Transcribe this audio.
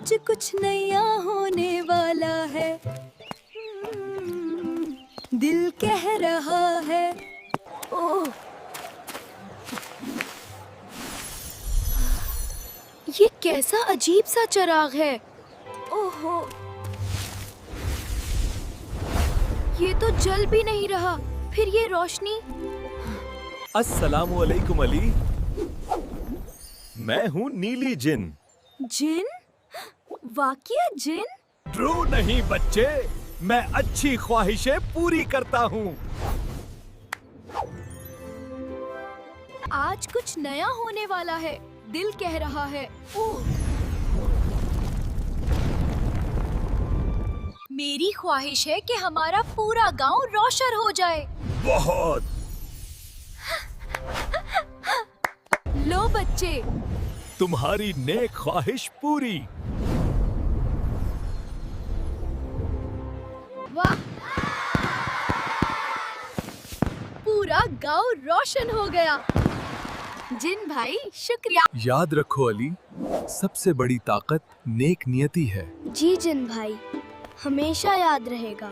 आज कुछ नया होने वाला है, दिल कह रहा है। ओह, ये कैसा अजीब सा चिराग है। ओहो, ये तो जल भी नहीं रहा। फिर ये रोशनी। अस्सलामु अलैकुम अली। मैं हूँ नीली जिन। जिन? वाकया जिन? ड्रू नहीं बच्चे, मैं अच्छी ख्वाहिशें पूरी करता हूँ। आज कुछ नया होने वाला है, दिल कह रहा है। ओह, मेरी ख्वाहिश है कि हमारा पूरा गांव रोशन हो जाए। बहुत। लो बच्चे, तुम्हारी नेक ख्वाहिश पूरी। वाह, पूरा गांव रोशन हो गया। जिन भाई शुक्रिया। याद रखो अली, सबसे बड़ी ताकत नेक नियति है। जी जिन भाई, हमेशा याद रहेगा।